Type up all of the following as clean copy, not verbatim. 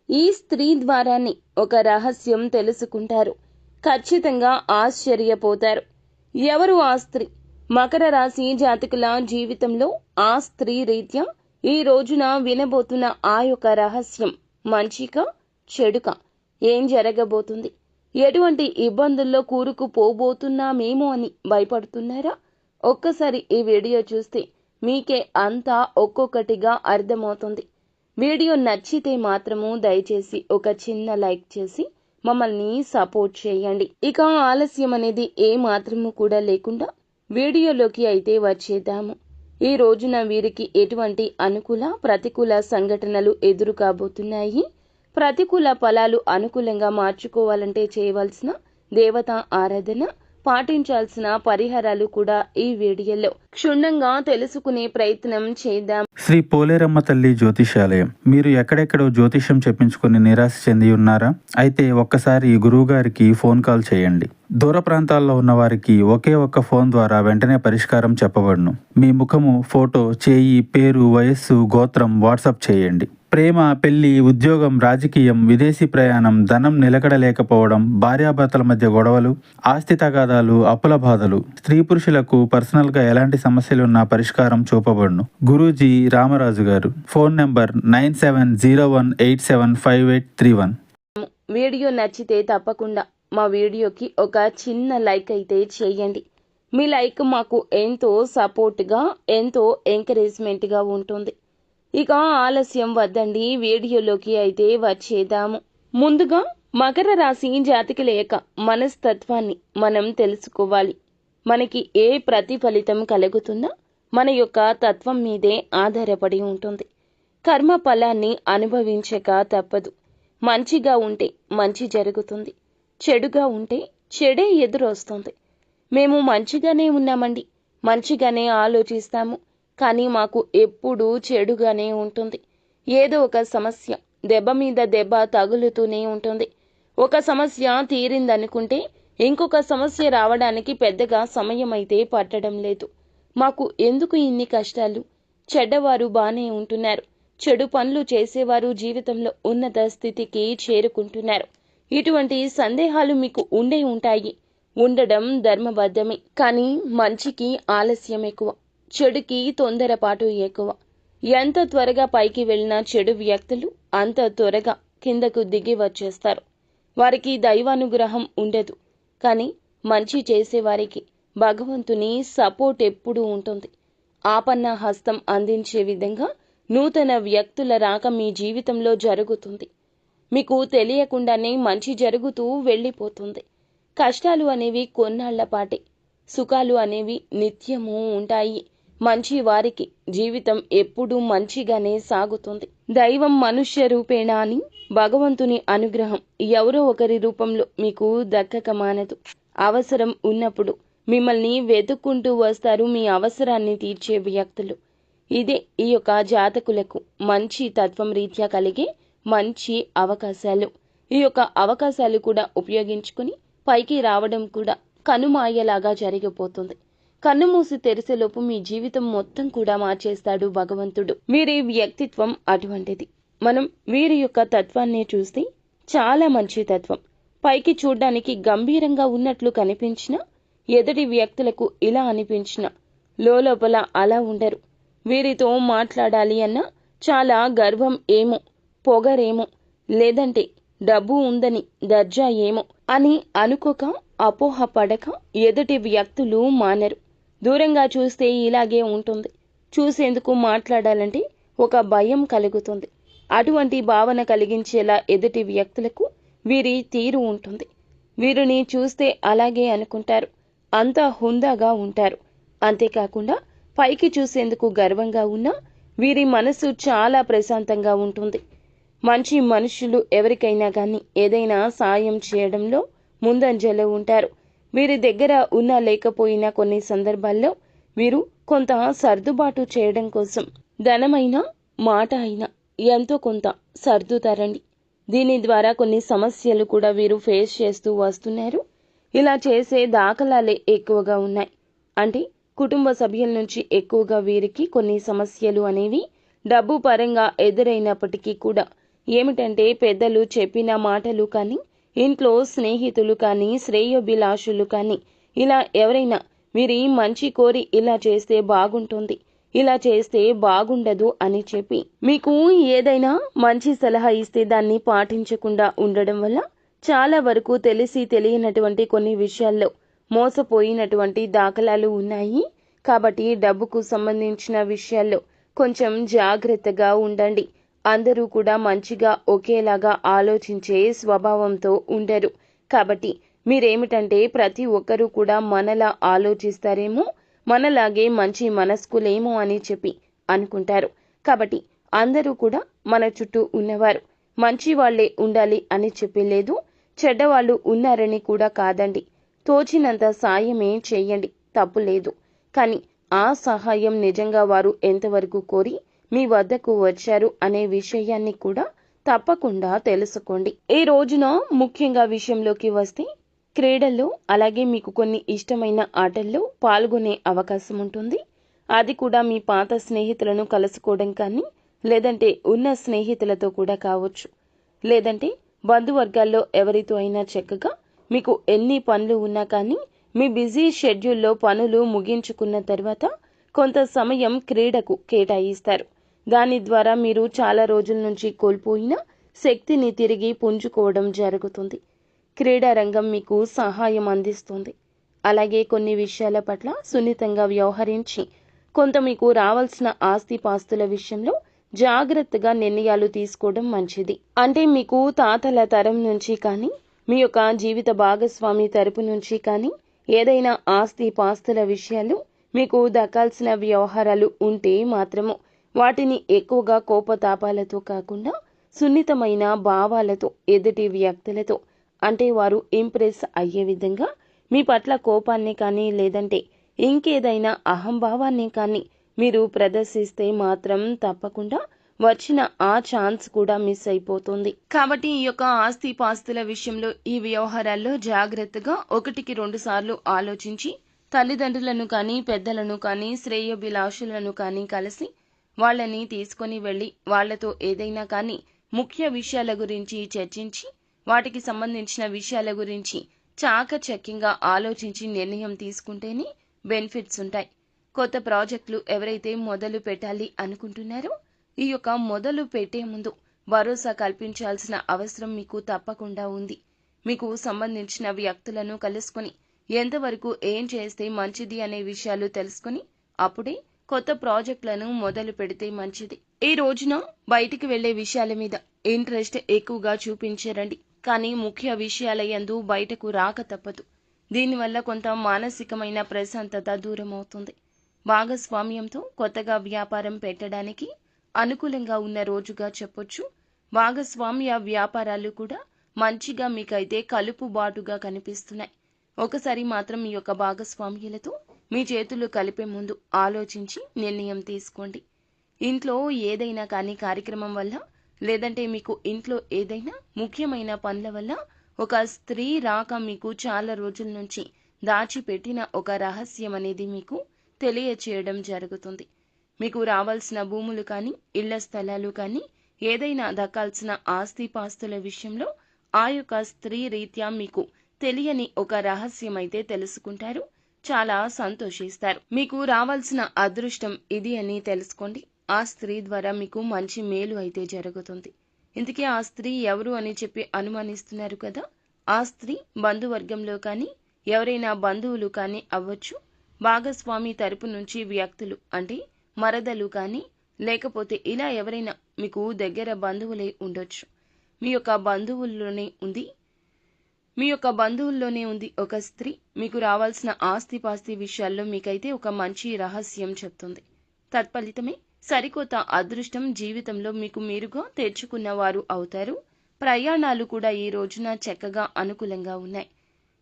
ఈ స్త్రీ ద్వారానే ఒక రహస్యం తెలుసుకుంటారు. ఖచ్చితంగా ఆశ్చర్యపోతారు. ఎవరు ఆ స్త్రీ? మకర రాశి జాతకుల జీవితంలో ఆ స్త్రీ రీత్యా ఈ రోజున వినబోతున్న ఆ యొక్క రహస్యం మంచికా చెడుకా? ఏం జరగబోతుంది? ఎటువంటి ఇబ్బందుల్లో కూరుకుపోబోతున్నామేమో అని భయపడుతున్నారా? ఒక్కసారి ఈ వీడియో చూస్తే మీకే అంతా ఒక్కొక్కటిగా అర్థమవుతుంది. వీడియో నచ్చితే మాత్రము దయచేసి ఒక చిన్న లైక్ చేసి మమ్మల్ని సపోర్ట్ చేయండి. ఇక ఆలస్యం అనేది ఏ మాత్రము కూడా లేకుండా వీడియోలోకి అయితే వచ్చేద్దాము. ఈ రోజున వీరికి ఎటువంటి అనుకూల ప్రతికూల సంఘటనలు ఎదురు కాబోతున్నాయి? ప్రతికూల ఫలాలు అనుకూలంగా మార్చుకోవాలంటే చేయవలసిన దేవతా ఆరాధన, పాటించాల్సిన పరిహారాలు కూడా ఈ వీడియోలో క్షుణ్ణంగా తెలుసుకునే ప్రయత్నం చేద్దాం. శ్రీ పోలేరమ్మ తల్లి జ్యోతిషాలయం. మీరు ఎక్కడెక్కడో జ్యోతిషం చెప్పించుకుని నిరాశ చెంది ఉన్నారా? అయితే ఒక్కసారి గురువు గారికి ఫోన్ కాల్ చేయండి. దూర ప్రాంతాల్లో ఉన్న వారికి ఒకే ఒక్క ఫోన్ ద్వారా వెంటనే పరిష్కారం చెప్పబడును. మీ ముఖము, ఫోటో, చేయి, పేరు, వయస్సు, గోత్రం వాట్సాప్ చేయండి. ప్రేమ, పెళ్లి, ఉద్యోగం, రాజకీయం, విదేశీ ప్రయాణం, ధనం నిలకడలేకపోవడం, భార్యాభర్తల మధ్య గొడవలు, ఆస్తి తగాదాలు, అప్పుల బాధలు, స్త్రీ పురుషులకు పర్సనల్ గా ఎలాంటి సమస్యలున్నా పరిష్కారం చూపబడును. గురూజీ రామరాజు గారు. Phone number 9701875831. వీడియో నచ్చితే తప్పకుండా మా వీడియోకి ఒక చిన్న లైక్ అయితే చేయండి. మీ లైక్ మాకు ఎంతో సపోర్ట్గా, ఎంతో ఎంకరేజ్మెంట్గా ఉంటుంది. ఇక ఆలస్యం వద్దండి, వీడియోలోకి అయితే వచ్చేద్దాము. ముందుగా మకర రాశి జాతకుల యొక్క మనస్తత్వాన్ని మనం తెలుసుకోవాలి. మనకి ఏ ప్రతిఫలితం కలుగుతున్నా మన యొక్క తత్వం మీదే ఆధారపడి ఉంటుంది. కర్మ ఫలాన్ని అనుభవించక తప్పదు. మంచిగా ఉంటే మంచి జరుగుతుంది, చెడుగా ఉంటే చెడే ఎదురొస్తుంది. మేము మంచిగానే ఉన్నామండి, మంచిగానే ఆలోచిస్తాము, కానీ మాకు ఎప్పుడూ చెడుగానే ఉంటుంది. ఏదో ఒక సమస్య దెబ్బ మీద దెబ్బ తగులుతూనే ఉంటుంది. ఒక సమస్య తీరిందనుకుంటే ఇంకొక సమస్య రావడానికి పెద్దగా సమయం అయితే పట్టడం లేదు. మాకు ఎందుకు ఇన్ని కష్టాలు? చెడ్డవారు బానే ఉంటున్నారు, చెడు పనులు చేసేవారు జీవితంలో ఉన్నత స్థితికి చేరుకుంటున్నారు. ఇటువంటి సందేహాలు మీకు ఉండే ఉంటాయి. ఉండడం ధర్మబద్ధమే. కానీ మంచికి ఆలస్యం ఎక్కువ, చెడుకి తొందరపాటు ఎక్కువ. ఎంత త్వరగా పైకి వెళ్ళినా చెడు వ్యక్తులు అంత త్వరగా కిందకు దిగి వచ్చేస్తారు. వారికి దైవానుగ్రహం ఉండదు, కానీ మంచి చేసేవారికి భగవంతుని సపోర్ట్ ఎప్పుడూ ఉంటుంది. ఆపన్న హస్తం అందించే విధంగా నూతన వ్యక్తుల రాక మీ జీవితంలో జరుగుతుంది. మీకు తెలియకుండానే మంచి జరుగుతూ వెళ్ళిపోతుంది. కష్టాలు అనేవి కొన్నాళ్లపాటే, సుఖాలు అనేవి నిత్యము ఉంటాయి. మంచి వారికి జీవితం ఎప్పుడూ మంచిగానే సాగుతుంది. దైవం మనుష్య రూపేణ అని భగవంతుని అనుగ్రహం ఎవరో ఒకరి రూపంలో మీకు దక్కక మానదు. అవసరం ఉన్నప్పుడు మిమ్మల్ని వెతుక్కుంటూ వస్తారు మీ అవసరాన్ని తీర్చే వ్యక్తులు. ఇదే ఈ యొక్క జాతకులకు మంచి తత్వం రీత్యా కలిగే మంచి అవకాశాలు. ఈ యొక్క అవకాశాలు కూడా ఉపయోగించుకుని పైకి రావడం కూడా కనుమాయలాగా జరిగిపోతుంది. కన్ను మూసి తెరిసేలోపు మీ జీవితం మొత్తం కూడా మార్చేస్తాడు భగవంతుడు. వీరి వ్యక్తిత్వం అటువంటిది. మనం వీరి యొక్క తత్వాన్ని చూస్తే చాలా మంచి తత్వం. పైకి చూడ్డానికి గంభీరంగా ఉన్నట్లు కనిపించినా, ఎదుటి వ్యక్తులకు ఇలా అనిపించినా లోపల అలా ఉండరు. వీరితో మాట్లాడాలి అన్నా చాలా గర్వం ఏమో, పొగరేమో, లేదంటే డబ్బు ఉందని దర్జా ఏమో అని అనుకోక, అపోహ పడక ఎదుటి వ్యక్తులు మానరు. దూరంగా చూస్తే ఇలాగే ఉంటుంది. చూసేందుకు మాట్లాడాలంటే ఒక భయం కలుగుతుంది. అటువంటి భావన కలిగించేలా ఎదుటి వ్యక్తులకు వీరి తీరు ఉంటుంది. వీరిని చూస్తే అలాగే అనుకుంటారు. అంతా హుందాగా ఉంటారు. అంతేకాకుండా పైకి చూసేందుకు గర్వంగా ఉన్నా వీరి మనసు చాలా ప్రశాంతంగా ఉంటుంది. మంచి మనుషులు ఎవరికైనా కానీ ఏదైనా సాయం చేయడంలో ముందంజలో ఉంటారు. వీరి దగ్గర ఉన్నా లేకపోయినా కొన్ని సందర్భాల్లో వీరు కొంత సర్దుబాటు చేయడం కోసం ధనమైనా మాట అయినా ఎంతో కొంత సర్దుతారండి. దీని ద్వారా కొన్ని సమస్యలు కూడా వీరు ఫేస్ చేస్తూ వస్తున్నారు. ఇలా చేసే దాఖలాలే ఎక్కువగా ఉన్నాయి. అంటే కుటుంబ సభ్యుల నుంచి ఎక్కువగా వీరికి కొన్ని సమస్యలు అనేవి డబ్బు పరంగా ఎదురైనప్పటికీ కూడా ఏమిటంటే పెద్దలు చెప్పిన మాటలు కానీ, ఇంట్లో స్నేహితులు కానీ, శ్రేయోభిలాషులు కానీ, ఇలా ఎవరైనా మీరు ఈ మంచి కోరి ఇలా చేస్తే బాగుంటుంది, ఇలా చేస్తే బాగుండదు అని చెప్పి మీకు ఏదైనా మంచి సలహా ఇస్తే దాన్ని పాటించకుండా ఉండడం వల్ల చాలా వరకు తెలిసి తెలియనటువంటి కొన్ని విషయాల్లో మోసపోయినటువంటి దాఖలాలు ఉన్నాయి. కాబట్టి డబ్బుకు సంబంధించిన విషయాల్లో కొంచెం జాగ్రత్తగా ఉండండి. అందరూ కూడా మంచిగా ఒకేలాగా ఆలోచించే స్వభావంతో ఉండరు. కాబట్టి మీరేమిటంటే ప్రతి ఒక్కరూ కూడా మనలా ఆలోచిస్తారేమో, మనలాగే మంచి మనస్కులేమో అని చెప్పి అనుకుంటారు. కాబట్టి అందరూ కూడా మన చుట్టూ ఉన్నవారు మంచి వాళ్లే ఉండాలి అని చెప్పి లేదు, చెడ్డవాళ్లు ఉన్నారని కూడా కాదండి. తోచినంత సాయమే చేయండి, తప్పు లేదు. కానీ ఆ సహాయం నిజంగా వారు ఎంతవరకు కోరి మీ వద్దకు వచ్చారు అనే విషయాన్ని కూడా తప్పకుండా తెలుసుకోండి. ఈ రోజున ముఖ్యంగా విషయంలోకి వస్తే క్రీడల్లో అలాగే మీకు కొన్ని ఇష్టమైన ఆటల్లో పాల్గొనే అవకాశం ఉంటుంది. అది కూడా మీ పాత స్నేహితులను కలుసుకోవడం కానీ, లేదంటే ఉన్న స్నేహితులతో కూడా కావచ్చు, లేదంటే బంధువర్గాల్లో ఎవరితో అయినా చక్కగా మీకు ఎన్ని పనులు ఉన్నా కానీ మీ బిజీ షెడ్యూల్లో పనులు ముగించుకున్న తర్వాత కొంత సమయం క్రీడకు కేటాయిస్తారు. దాని ద్వారా మీరు చాలా రోజుల నుంచి కోల్పోయిన శక్తిని తిరిగి పుంజుకోవడం జరుగుతుంది. క్రీడా రంగం మీకు సహాయం అందిస్తుంది. అలాగే కొన్ని విషయాల పట్ల సున్నితంగా వ్యవహరించి కొంత మీకు రావాల్సిన ఆస్తిపాస్తుల విషయంలో జాగ్రత్తగా నిర్ణయాలు తీసుకోవడం మంచిది. అంటే మీకు తాతల తరం నుంచి కానీ, మీ యొక్క జీవిత భాగస్వామి తరపు నుంచి కానీ ఏదైనా ఆస్తిపాస్తుల విషయాలు మీకు దక్కాల్సిన వ్యవహారాలు ఉంటే మాత్రము వాటిని ఎక్కువగా కోపతాపాలతో కాకుండా సున్నితమైన భావాలతో ఎదుటి వ్యక్తులతో, అంటే వారు ఇంప్రెస్ అయ్యే విధంగా మీ పట్ల కోపాన్ని కానీ, లేదంటే ఇంకేదైనా అహంభావాన్ని కానీ మీరు ప్రదర్శిస్తే మాత్రం తప్పకుండా వచ్చిన ఆ ఛాన్స్ కూడా మిస్ అయిపోతుంది. కాబట్టి ఈ యొక్క ఆస్తిపాస్తుల విషయంలో ఈ వ్యవహారాల్లో జాగ్రత్తగా 1-2 సార్లు ఆలోచించి తల్లిదండ్రులను కానీ, పెద్దలను కానీ, శ్రేయోభిలాషులను కానీ కలిసి వాళ్ళని తీసుకొని వెళ్ళి వాళ్లతో ఏదైనా కానీ ముఖ్య విషయాల గురించి చర్చించి వాటికి సంబంధించిన విషయాల గురించి చాకచక్యంగా ఆలోచించి నిర్ణయం తీసుకుంటేనే బెనిఫిట్స్ ఉంటాయి. కొత్త ప్రాజెక్టులు ఎవరైతే మొదలు పెట్టాలి అనుకుంటున్నారో ఈ యొక్క మొదలు పెట్టే ముందు భరోసా కల్పించాల్సిన అవసరం మీకు తప్పకుండా ఉంది. మీకు సంబంధించిన వ్యక్తులను కలుసుకొని ఎంతవరకు ఏం చేస్తే మంచిది అనే విషయాలు తెలుసుకొని అప్పుడే కొత్త ప్రాజెక్టులను మొదలు పెడితే మంచిది. ఈ రోజున బయటికి వెళ్లే విషయాల మీద ఇంట్రెస్ట్ ఎక్కువగా చూపించరండి. కానీ ముఖ్య విషయాల యందు బయటకు రాక తప్పదు. దీనివల్ల కొంత మానసికమైన ప్రశాంతత దూరం అవుతుంది. భాగస్వామ్యంతో కొత్తగా వ్యాపారం పెట్టడానికి అనుకూలంగా ఉన్న రోజుగా చెప్పొచ్చు. భాగస్వామ్య వ్యాపారాలు కూడా మంచిగా మీకైతే కలుపుబాటుగా కనిపిస్తున్నాయి. ఒకసారి మాత్రం మీ యొక్క భాగస్వామ్యులతో మీ చేతులు కలిపే ముందు ఆలోచించి నిర్ణయం తీసుకోండి. ఇంట్లో ఏదైనా కానీ కార్యక్రమం వల్ల, లేదంటే మీకు ఇంట్లో ఏదైనా ముఖ్యమైన పనుల వల్ల ఒక స్త్రీ రాక మీకు చాలా రోజుల నుంచి దాచిపెట్టిన ఒక రహస్యం అనేది మీకు తెలియచేయడం జరుగుతుంది. మీకు రావాల్సిన భూములు కానీ, ఇళ్ల స్థలాలు కానీ, ఏదైనా దక్కాల్సిన ఆస్తిపాస్తుల విషయంలో ఆ యొక్క స్త్రీ రీత్యా మీకు తెలియని ఒక రహస్యం అయితే తెలుసుకుంటారు. చాలా సంతోషిస్తారు. మీకు రావాల్సిన అదృష్టం ఇది అని తెలుసుకోండి. ఆ స్త్రీ ద్వారా మీకు మంచి మేలు అయితే జరుగుతుంది. ఇంతకీ ఆ స్త్రీ ఎవరు అని చెప్పి అనుమానిస్తున్నారు కదా. ఆ స్త్రీ బంధువర్గంలో కానీ, ఎవరైనా బంధువులు కానీ అవ్వచ్చు. భాగస్వామి తరపు నుంచి వ్యక్తులు, అంటే మరదలు కానీ, లేకపోతే ఇలా ఎవరైనా మీకు దగ్గర బంధువులే ఉండొచ్చు. మీ యొక్క బంధువుల్లోనే ఉంది ఒక స్త్రీ. మీకు రావాల్సిన ఆస్తిపాస్తి విషయాల్లో మీకైతే ఒక మంచి రహస్యం చెప్తుంది. తత్ఫలితమే సరికొత్త అదృష్టం జీవితంలో మీకు మీరుగా తెచ్చుకున్న వారు అవుతారు. ప్రయాణాలు కూడా ఈ రోజున చక్కగా అనుకూలంగా ఉన్నాయి.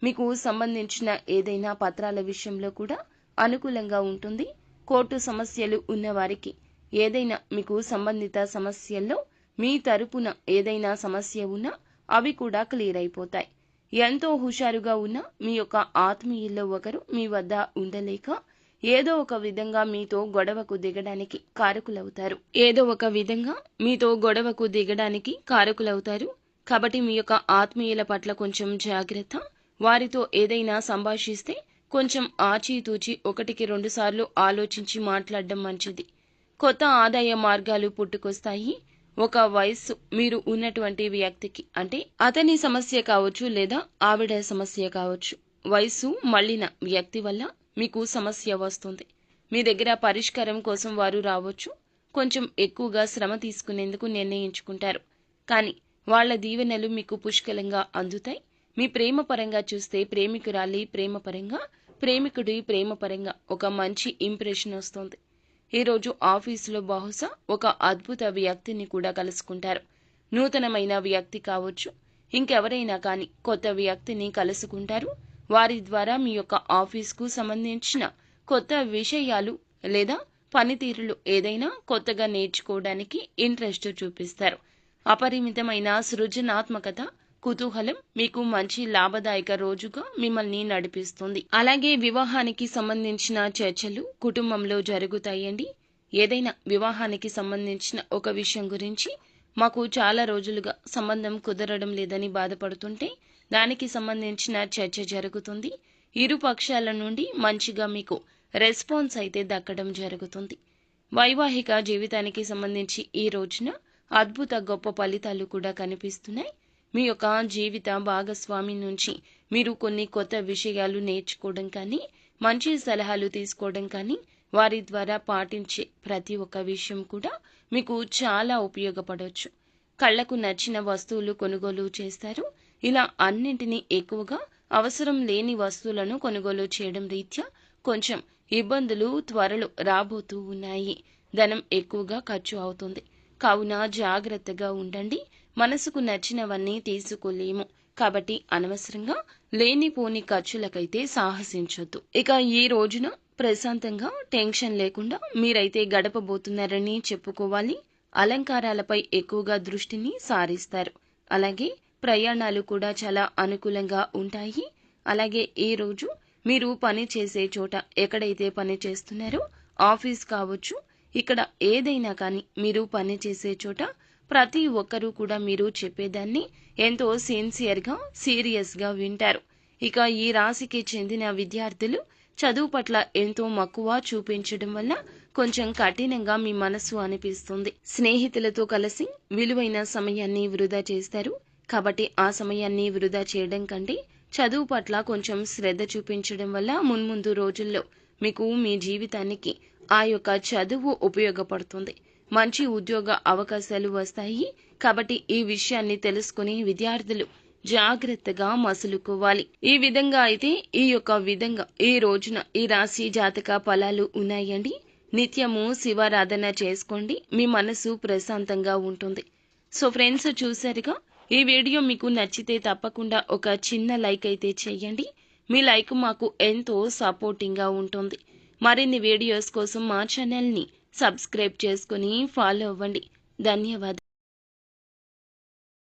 మీకు సంబంధించిన ఏదైనా పత్రాల విషయంలో కూడా అనుకూలంగా ఉంటుంది. కోర్టు సమస్యలు ఉన్నవారికి ఏదైనా మీకు సంబంధిత సమస్యల్లో మీ తరపున ఏదైనా సమస్య ఉన్నా అవి కూడా క్లియర్ అయిపోతాయి. ఎంతో హుషారుగా ఉన్న మీ యొక్క ఆత్మీయుల్లో ఒకరు మీ వద్ద ఉండలేక ఏదో ఒక విధంగా మీతో గొడవకు దిగడానికి కారకులవుతారు. కాబట్టి మీ యొక్క ఆత్మీయుల పట్ల కొంచెం జాగ్రత్త. వారితో ఏదైనా సంభాషిస్తే కొంచెం ఆచితూచి 1-2 సార్లు ఆలోచించి మాట్లాడడం మంచిది. కొత్త ఆదాయ మార్గాలు పుట్టుకొస్తాయి. ఒక వయస్సు మీరు ఉన్నటువంటి వ్యక్తికి, అంటే అతని సమస్య కావచ్చు లేదా ఆవిడ సమస్య కావచ్చు, వయస్సు మళ్ళిన వ్యక్తి వల్ల మీకు సమస్య వస్తుంది. మీ దగ్గర పరిష్కారం కోసం వారు రావచ్చు. కొంచెం ఎక్కువగా శ్రమ తీసుకునేందుకు నిర్ణయించుకుంటారు. కానీ వాళ్ల దీవెనలు మీకు పుష్కలంగా అందుతాయి. మీ ప్రేమ పరంగా చూస్తే ప్రేమికురాలి ప్రేమ పరంగా, ప్రేమికుడి ప్రేమ పరంగా ఒక మంచి ఇంప్రెషన్ వస్తుంది. ఈరోజు ఆఫీసులో బహుశా ఒక అద్భుత వ్యక్తిని కూడా కలుసుకుంటారు. నూతనమైన వ్యక్తి కావచ్చు, ఇంకెవరైనా కానీ కొత్త వ్యక్తిని కలుసుకుంటారు. వారి ద్వారా మీ యొక్క ఆఫీస్కు సంబంధించిన కొత్త విషయాలు లేదా పనితీరులు ఏదైనా కొత్తగా నేర్చుకోవడానికి ఇంట్రెస్ట్ చూపిస్తారు. అపరిమితమైన సృజనాత్మకత, కుతూహలం మీకు మంచి లాభదాయక రోజుగా మిమ్మల్ని నడిపిస్తుంది. అలాగే వివాహానికి సంబంధించిన చర్చలు కుటుంబంలో జరుగుతాయండి. ఏదైనా వివాహానికి సంబంధించిన ఒక విషయం గురించి మాకు చాలా రోజులుగా సంబంధం కుదరడం లేదని బాధపడుతుంటే దానికి సంబంధించిన చర్చ జరుగుతుంది. ఇరు పక్షాల నుండి మంచిగా మీకు రెస్పాన్స్ అయితే దక్కడం జరుగుతుంది. వైవాహిక జీవితానికి సంబంధించి ఈ రోజున అద్భుత గొప్ప ఫలితాలు కూడా కనిపిస్తున్నాయి. మీ యొక్క జీవిత భాగస్వామి నుంచి మీరు కొన్ని కొత్త విషయాలు నేర్చుకోవడం కానీ, మంచి సలహాలు తీసుకోవడం కానీ, వారి ద్వారా పాటించే ప్రతి ఒక్క విషయం కూడా మీకు చాలా ఉపయోగపడవచ్చు. కళ్లకు నచ్చిన వస్తువులు కొనుగోలు చేస్తారు. ఇలా అన్నింటినీ ఎక్కువగా అవసరం లేని వస్తువులను కొనుగోలు చేయడం రీత్యా కొంచెం ఇబ్బందులు త్వరలో రాబోతూ ఉన్నాయి. ధనం ఎక్కువగా ఖర్చు అవుతుంది. కావున జాగ్రత్తగా ఉండండి. మనసుకు నచ్చినవన్నీ తీసుకోలేము. కాబట్టి అనవసరంగా లేనిపోని ఖర్చులకైతే సాహసించొద్దు. ఇక ఈ రోజున ప్రశాంతంగా టెన్షన్ లేకుండా మీరైతే గడపబోతున్నారని చెప్పుకోవాలి. అలంకారాలపై ఎక్కువగా దృష్టిని సారిస్తారు. అలాగే ప్రయాణాలు కూడా చాలా అనుకూలంగా ఉంటాయి. అలాగే ఈ రోజు మీరు పని చేసే చోట, ఎక్కడైతే పని చేస్తున్నారో ఆఫీస్ కావచ్చు, ఇక్కడ ఏదైనా కానీ మీరు పని చేసే చోట ప్రతి ఒక్కరూ కూడా మీరు చెప్పేదాన్ని ఎంతో సిన్సియర్గా, సీరియస్గా వింటారు. ఇక ఈ రాశికి చెందిన విద్యార్థులు చదువు పట్ల ఎంతో మక్కువ చూపించడం వల్ల కొంచెం కఠినంగా మీ మనసు అనిపిస్తుంది. స్నేహితులతో కలిసి విలువైన సమయాన్ని వృధా చేస్తారు. కాబట్టి ఆ సమయాన్ని వృధా చేయడం కంటే చదువు పట్ల కొంచెం శ్రద్ధ చూపించడం వల్ల మున్ముందు రోజుల్లో మీకు మీ జీవితానికి ఆ యొక్క చదువు ఉపయోగపడుతుంది. మంచి ఉద్యోగ అవకాశాలు వస్తాయి. కాబట్టి ఈ విషయాన్ని తెలుసుకుని విద్యార్థులు జాగ్రత్తగా మసులుకోవాలి. ఈ విధంగా అయితే ఈ రోజున ఈ రాశి జాతక ఫలాలు ఉన్నాయండి. నిత్యము శివారాధన చేసుకోండి. మీ మనసు ప్రశాంతంగా ఉంటుంది. సో ఫ్రెండ్స్, చూసారుగా, ఈ వీడియో మీకు నచ్చితే తప్పకుండా ఒక చిన్న లైక్ అయితే చేయండి. మీ లైక్ మాకు ఎంతో సపోర్టింగ్గా ఉంటుంది. మరిన్ని వీడియోస్ కోసం మా ఛానల్ని సబ్స్క్రైబ్ చేసుకుని ఫాలో అవ్వండి. ధన్యవాదాలు.